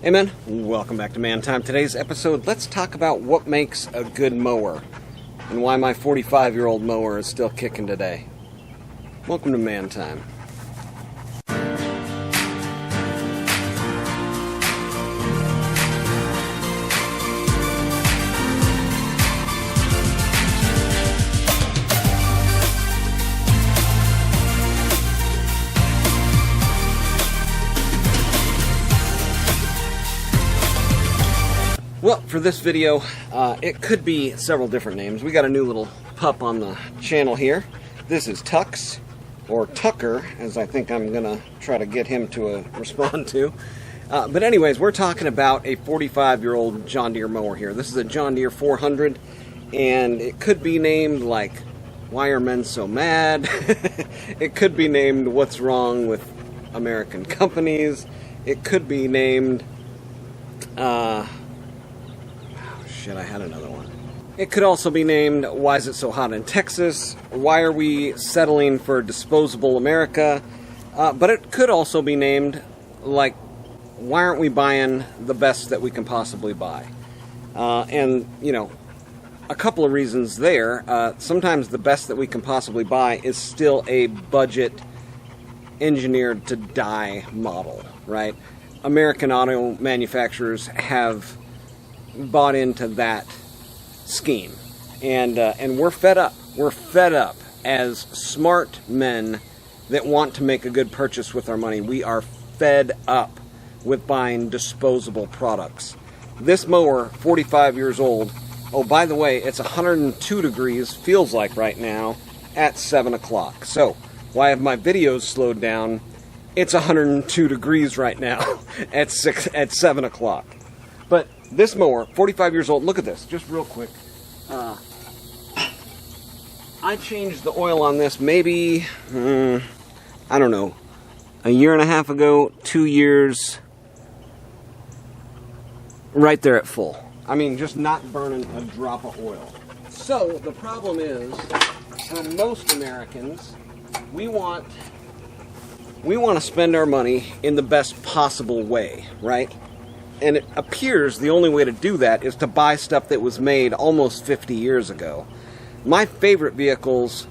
Hey man, welcome back to Man Time. Today's episode, let's talk about what makes a good mower and why my 45-year-old mower is still kicking today. Welcome to Man Time. Well, for this video, it could be several different names. We got a new little pup on the channel here. This is Tux, or Tucker, as I think I'm going to try to get him to respond to. But anyways, we're talking about a 45-year-old John Deere mower here. This is a John Deere 400, and it could be named like, Why Are Men So Mad? It could be named What's Wrong with American Companies? It could be named... Shit, I had another one. It could also be named, Why Is It So Hot in Texas? Why Are We Settling for Disposable America? But it could also be named, like, Why Aren't We Buying the Best That We Can Possibly Buy? And, you know, a couple of reasons there. Sometimes the best that we can possibly buy is still a budget engineered to die model, right? American auto manufacturers have bought into that scheme, and we're fed up. We're fed up as smart men that want to make a good purchase with our money. We are fed up with buying disposable products. This mower, 45 years old. Oh, by the way, it's 102 degrees, feels like right now, at 7 o'clock. So, why have my videos slowed down? It's 102 degrees right now at 7 o'clock. But this mower, 45 years old, look at this, just real quick. I changed the oil on this maybe, I don't know, a year and a half ago, 2 years, right there at full. I mean, just not burning a drop of oil. So, the problem is, for most Americans, we want to spend our money in the best possible way, right? And it appears the only way to do that is to buy stuff that was made almost 50 years ago. My favorite vehicles,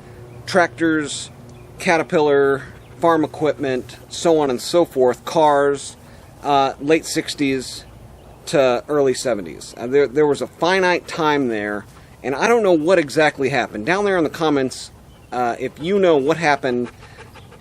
tractors, Caterpillar, farm equipment, so on and so forth, cars, late 60s to early 70s. There was a finite time there, and I don't know what exactly happened. Down there in the comments, if you know what happened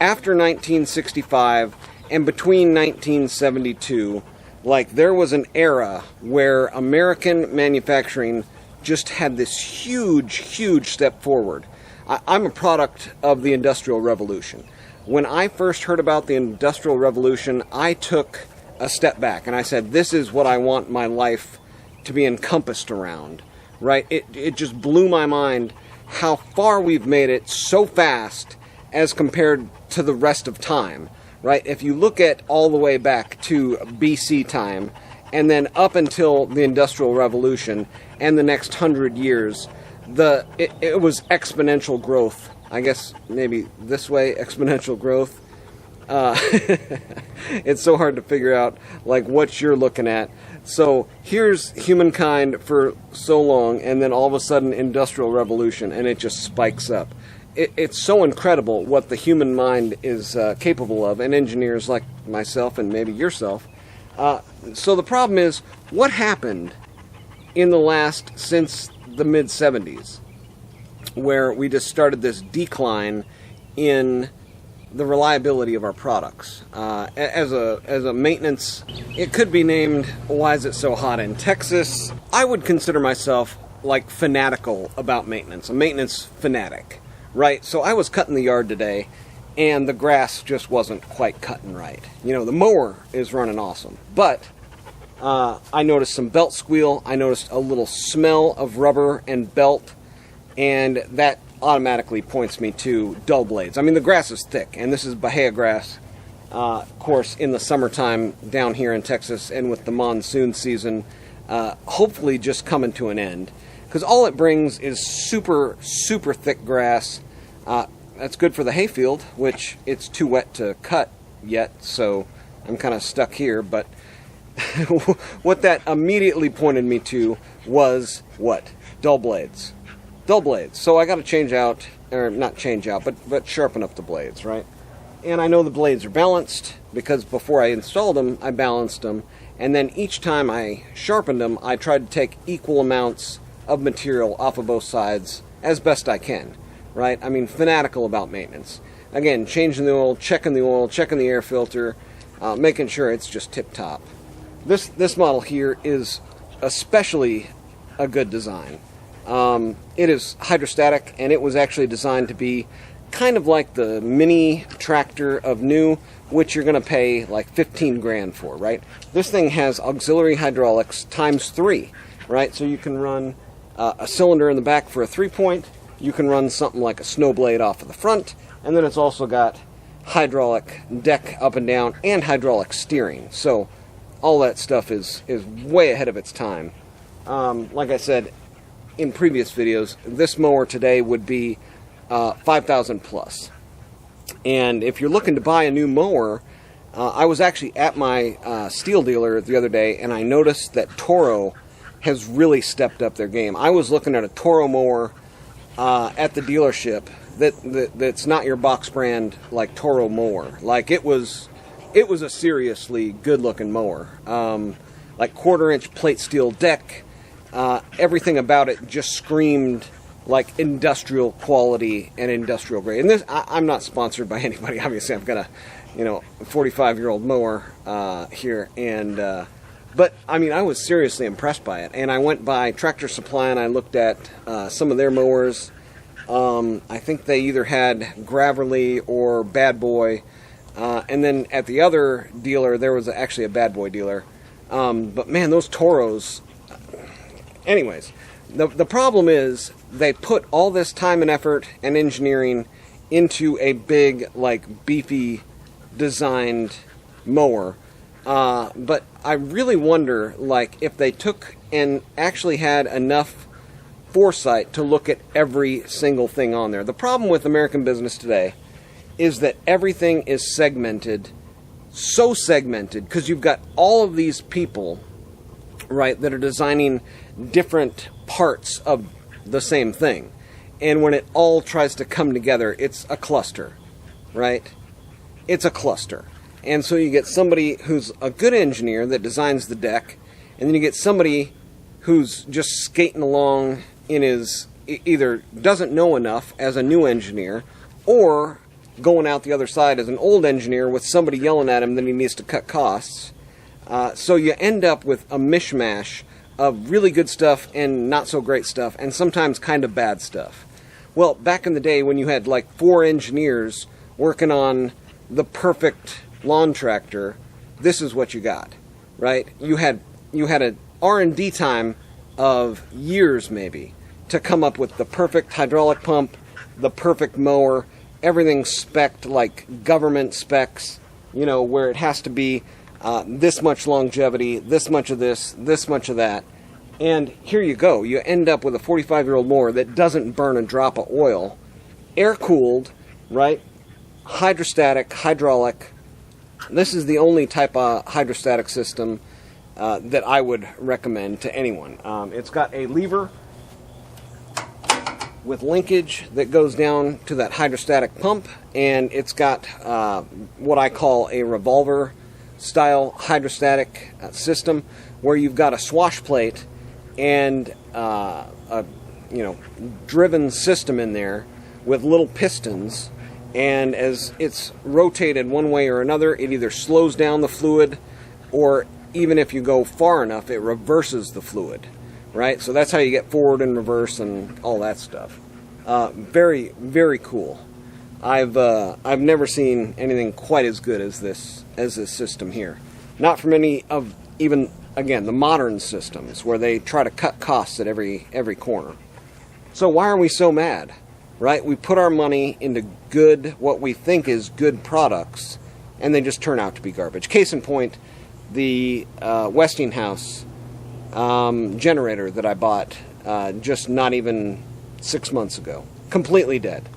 after 1965 and between 1972, like, there was an era where American manufacturing just had this huge step forward. I'm a product of the Industrial Revolution. When I first heard about the Industrial Revolution, I took a step back and I said, this is what I want my life to be encompassed around, right? It just blew my mind how far we've made it so fast as compared to the rest of time. Right, if you look at all the way back to BC time, and then up until the Industrial Revolution and the next 100 years, it was exponential growth. I guess maybe this way, exponential growth. It's so hard to figure out like what you're looking at. So here's humankind for so long, and then all of a sudden Industrial Revolution, and it just spikes up. It's so incredible what the human mind is capable of, and engineers like myself and maybe yourself. So the problem is, what happened in the since the mid-70s, where we just started this decline in the reliability of our products? As a maintenance, it could be named, Why Is It So Hot in Texas? I would consider myself like fanatical about maintenance, a maintenance fanatic. Right, so I was cutting the yard today, and the grass just wasn't quite cutting right. You know, the mower is running awesome, but I noticed some belt squeal, I noticed a little smell of rubber and belt, and that automatically points me to dull blades. I mean, the grass is thick, and this is Bahia grass. Of course, in the summertime down here in Texas, and with the monsoon season, hopefully just coming to an end. Because all it brings is super thick grass. That's good for the hayfield, which it's too wet to cut yet, so I'm kind of stuck here. But what that immediately pointed me to was what? Dull blades. Dull blades. So I got to change out, or not change out, but sharpen up the blades, right? And I know the blades are balanced because before I installed them, I balanced them. And then each time I sharpened them, I tried to take equal amounts of material off of both sides as best I can, right? I mean, fanatical about maintenance. Again, changing the oil, checking the air filter, making sure it's just tip-top. This model here is especially a good design. It is hydrostatic, and it was actually designed to be kind of like the mini tractor of new, which you're going to pay like 15 grand for, right? This thing has auxiliary hydraulics times 3, right? So you can run a cylinder in the back for a 3-point, you can run something like a snow blade off of the front, and then it's also got hydraulic deck up and down and hydraulic steering. So all that stuff is way ahead of its time. Like I said in previous videos, this mower today would be $5,000 plus. And if you're looking to buy a new mower, I was actually at my steel dealer the other day, and I noticed that Toro has really stepped up their game. I was looking at a Toro mower at the dealership that's not your box brand like Toro mower. Like it was a seriously good looking mower. Like 1/4-inch plate steel deck. Everything about it just screamed like industrial quality and industrial grade. And this, I'm not sponsored by anybody. Obviously, I've got a 45-year-old mower here, and but I mean, I was seriously impressed by it. And I went by Tractor Supply and I looked at some of their mowers. I think they either had Graverly or Bad Boy, and then at the other dealer there was actually a Bad Boy dealer. But man, those Toros. Anyways, the problem is they put all this time and effort and engineering into a big, like, beefy designed mower. But I really wonder, like, if they took and actually had enough foresight to look at every single thing on there. The problem with American business today is that everything is segmented, so segmented, because you've got all of these people, right, that are designing different parts of the same thing. And when it all tries to come together, it's a cluster, right? It's a cluster. And so you get somebody who's a good engineer that designs the deck, and then you get somebody who's just skating along in his, either doesn't know enough as a new engineer, or going out the other side as an old engineer with somebody yelling at him that he needs to cut costs. So you end up with a mishmash of really good stuff and not so great stuff, and sometimes kind of bad stuff. Well, back in the day when you had like 4 engineers working on the perfect lawn tractor, this is what you got, right? You had an R&D time of years maybe to come up with the perfect hydraulic pump, the perfect mower, everything spec'd like government specs, where it has to be this much longevity, this much of this much of that. And here you go. You end up with a 45-year-old mower that doesn't burn a drop of oil, air-cooled, right? Hydrostatic, hydraulic. This is the only type of hydrostatic system that I would recommend to anyone. It's got a lever with linkage that goes down to that hydrostatic pump, and it's got what I call a revolver style hydrostatic system, where you've got a swash plate and a driven system in there with little pistons, and as it's rotated one way or another, it either slows down the fluid, or even if you go far enough, it reverses the fluid, right? So that's how you get forward and reverse and all that stuff. Very, very cool. I've never seen anything quite as good as this system here. Not from any of even, again, the modern systems where they try to cut costs at every corner. So why are we so mad, right? We put our money into good, what we think is good products, and they just turn out to be garbage. Case in point, the Westinghouse generator that I bought just not even 6 months ago. Completely dead.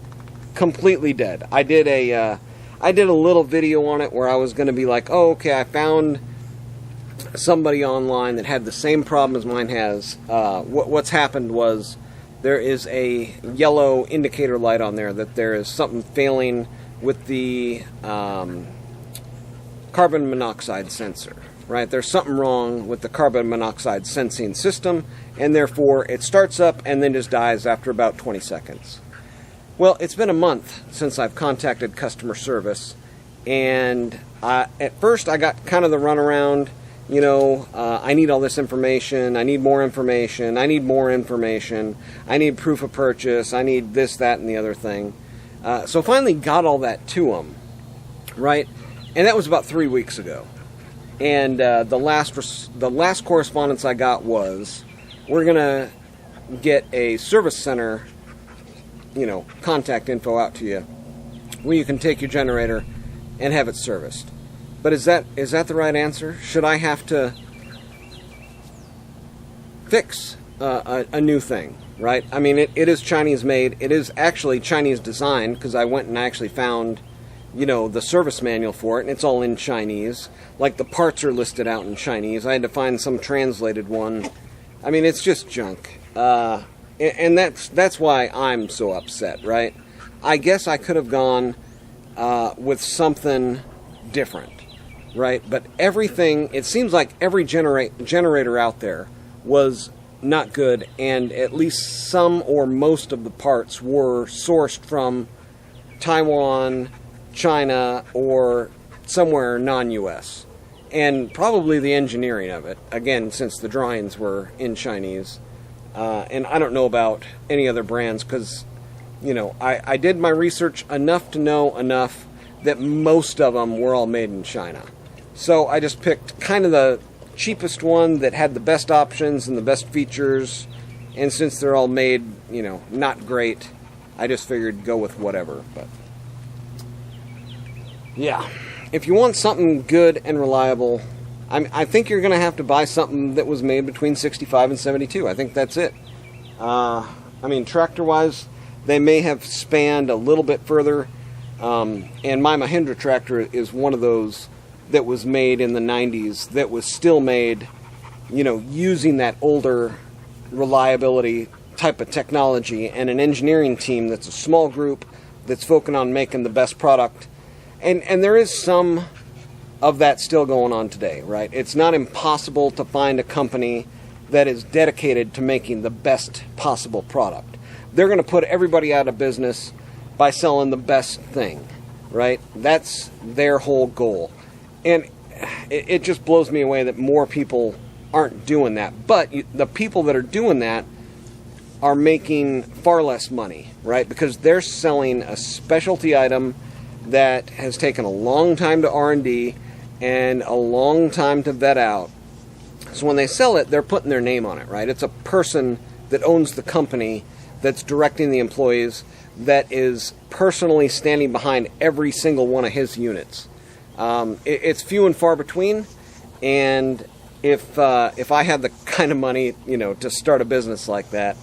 Completely dead. I did a little video on it where I was going to be like, oh, okay, I found somebody online that had the same problem as mine has. What's happened was there is a yellow indicator light on there that there is something failing with the carbon monoxide sensor. Right? There's something wrong with the carbon monoxide sensing system, and therefore it starts up and then just dies after about 20 seconds. Well, it's been a month since I've contacted customer service, and at first I got kind of the runaround, I need all this information, I need more information, I need more information, I need proof of purchase, I need this, that, and the other thing. So finally got all that to them, right? And that was about 3 weeks ago. And the last correspondence I got was, we're going to get a service center, contact info out to you where you can take your generator and have it serviced. But is that the right answer? Should I have to fix a new thing, right? I mean, it is Chinese made. It is actually Chinese designed, because I went and actually found the service manual for it, and it's all in Chinese. Like, the parts are listed out in Chinese. I had to find some translated one. I mean, it's just junk. And that's why I'm so upset, right? I guess I could have gone with something different, right? But everything, it seems like every generator out there was not good, and at least some or most of the parts were sourced from Taiwan, China, or somewhere non-US. And probably the engineering of it, again, since the drawings were in Chinese. And I don't know about any other brands, because, I did my research enough to know enough that most of them were all made in China. So I just picked kind of the cheapest one that had the best options and the best features. And since they're all made, not great, I just figured go with whatever. But yeah, if you want something good and reliable, I think you're going to have to buy something that was made between 65 and 72. I think that's it. Tractor-wise, they may have spanned a little bit further. And my Mahindra tractor is one of those that was made in the 90s, that was still made, using that older reliability type of technology, and an engineering team that's a small group that's focusing on making the best product. And there is some of that still going on today, right? It's not impossible to find a company that is dedicated to making the best possible product. They're going to put everybody out of business by selling the best thing, right? That's their whole goal. And it just blows me away that more people aren't doing that. But the people that are doing that are making far less money, right? Because they're selling a specialty item that has taken a long time to R&D and a long time to vet out. So when they sell it, they're putting their name on it, right? It's a person that owns the company, that's directing the employees, that is personally standing behind every single one of his units. It's few and far between, and if I had the kind of money, to start a business like that,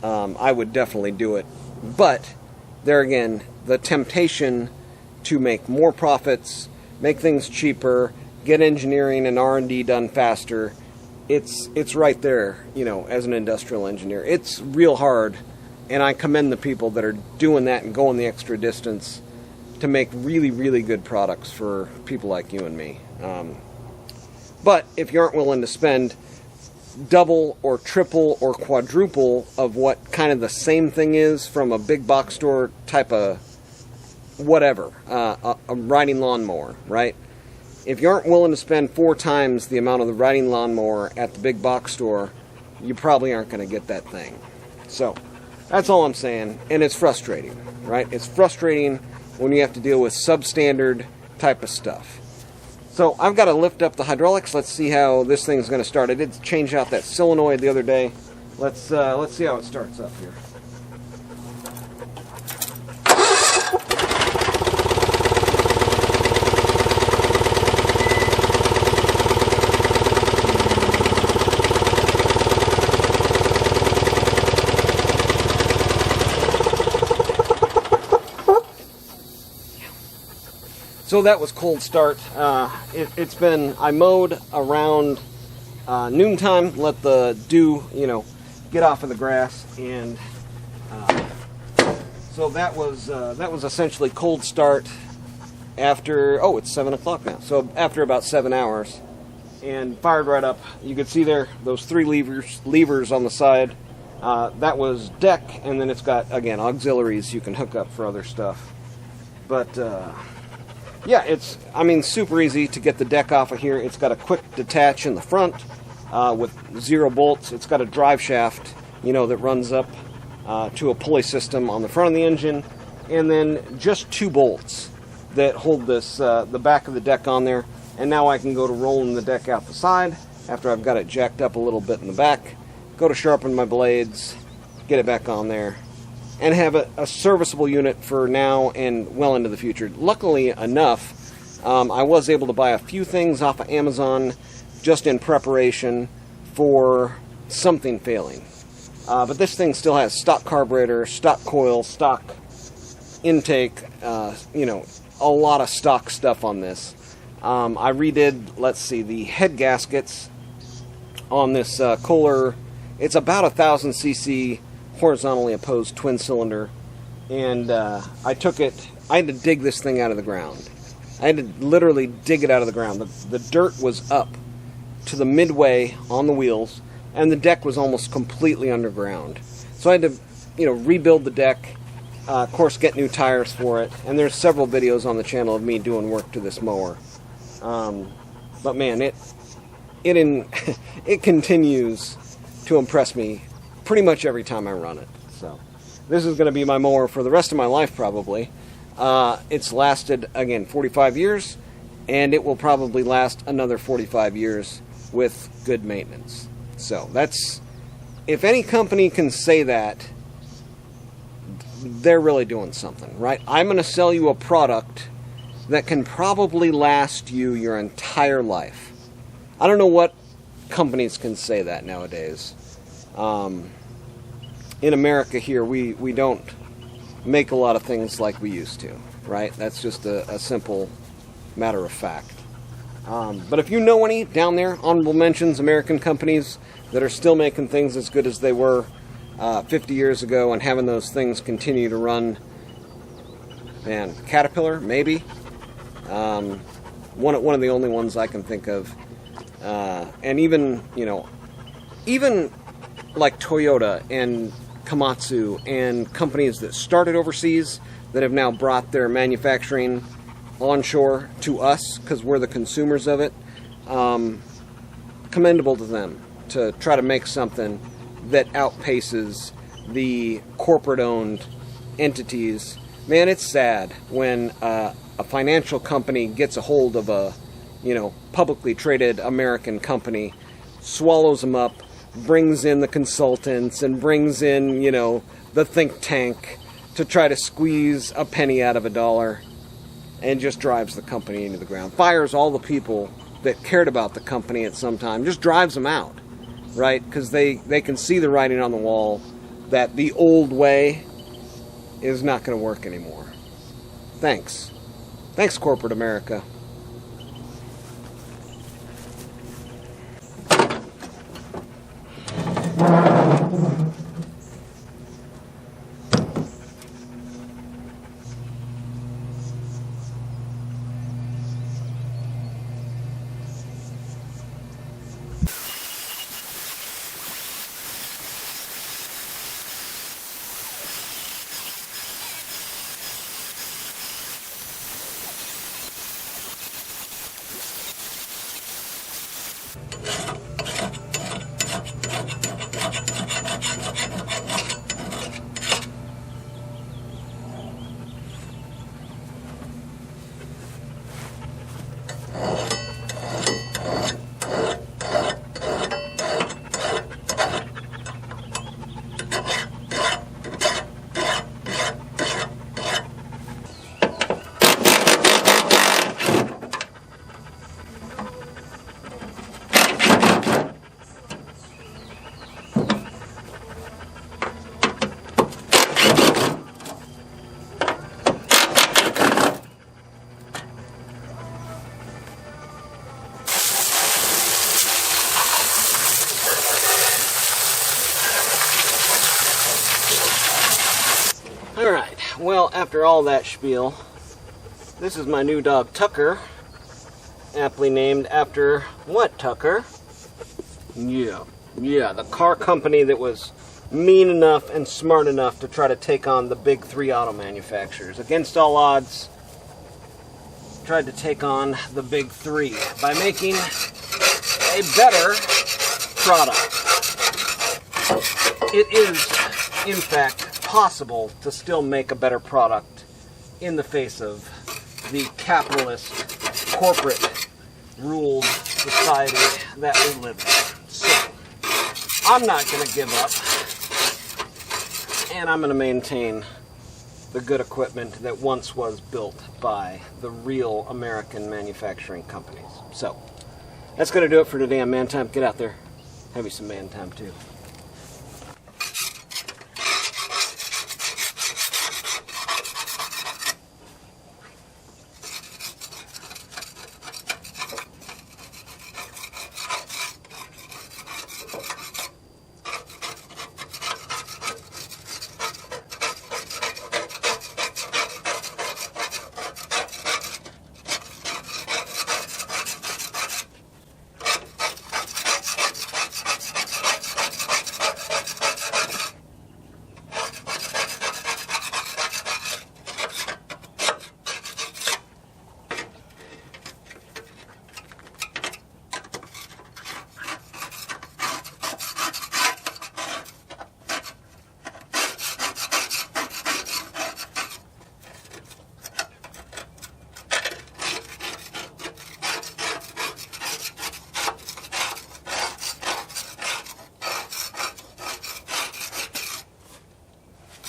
I would definitely do it. But there again, the temptation to make more profits, make things cheaper, get engineering and R&D done faster, it's right there, as an industrial engineer. It's real hard, and I commend the people that are doing that and going the extra distance to make really, really good products for people like you and me. But if you aren't willing to spend double or triple or quadruple of what kind of the same thing is from a big box store type of whatever, a riding lawnmower, right? If you aren't willing to spend 4 times the amount of the riding lawnmower at the big box store, you probably aren't going to get that thing. So that's all I'm saying, and it's frustrating, right? It's frustrating when you have to deal with substandard type of stuff. So I've got to lift up the hydraulics. Let's see how this thing's going to start. I did change out that solenoid the other day. Let's see how it starts up here. So that was cold start. It's been, I mowed around noontime, let the dew, get off of the grass, and so that was essentially cold start after, it's 7 o'clock now, so after about 7 hours, and fired right up. You could see there, those 3 levers on the side. That was deck, and then it's got, again, auxiliaries you can hook up for other stuff. But, yeah, it's, super easy to get the deck off of here. It's got a quick detach in the front with 0 bolts. It's got a drive shaft, that runs up to a pulley system on the front of the engine, and then just 2 bolts that hold this, the back of the deck on there. And now I can go to rolling the deck out the side after I've got it jacked up a little bit in the back, go to sharpen my blades, get it back on there, and have a serviceable unit for now and well into the future. Luckily enough, I was able to buy a few things off of Amazon just in preparation for something failing. But this thing still has stock carburetor, stock coil, stock intake, a lot of stock stuff on this. I redid, the head gaskets on this Kohler. It's about 1,000 cc horizontally opposed twin cylinder, and I had to dig this thing out of the ground. I had to literally dig it out of the ground. The dirt was up to the midway on the wheels, and the deck was almost completely underground. So I had to, rebuild the deck, of course get new tires for it, and there's several videos on the channel of me doing work to this mower. But man, it continues to impress me pretty much every time I run it. So this is going to be my mower for the rest of my life probably. It's lasted, again, 45 years, and it will probably last another 45 years with good maintenance. So that's, if any company can say that, they're really doing something, right? I'm going to sell you a product that can probably last you your entire life. I don't know what companies can say that nowadays. In America here, we don't make a lot of things like we used to, right? That's just a simple matter of fact. But if you know any down there, honorable mentions, American companies that are still making things as good as they were 50 years ago and having those things continue to run, man, Caterpillar, maybe. One of the only ones I can think of. And even like Toyota and Komatsu and companies that started overseas that have now brought their manufacturing onshore to us because we're the consumers of it. Commendable to them to try to make something that outpaces the corporate-owned entities. Man, it's sad when a financial company gets a hold of a publicly traded American company, swallows them up, brings in the consultants, and brings in, the think tank to try to squeeze a penny out of a dollar, and just drives the company into the ground. Fires all the people that cared about the company at some time, just drives them out, right? Because they can see the writing on the wall that the old way is not going to work anymore. Thanks. Thanks, corporate America. Well, after all that spiel, this is my new dog Tucker, aptly named after what, Tucker? Yeah, the car company that was mean enough and smart enough to try to take on the big three auto manufacturers. Against all odds, tried to take on the big three by making a better product. It is, in fact, possible to still make a better product in the face of the capitalist, corporate ruled society that we live in. So, I'm not going to give up, and I'm going to maintain the good equipment that once was built by the real American manufacturing companies. So, that's going to do it for today on Man Time. Get out there. Have you some man time, too.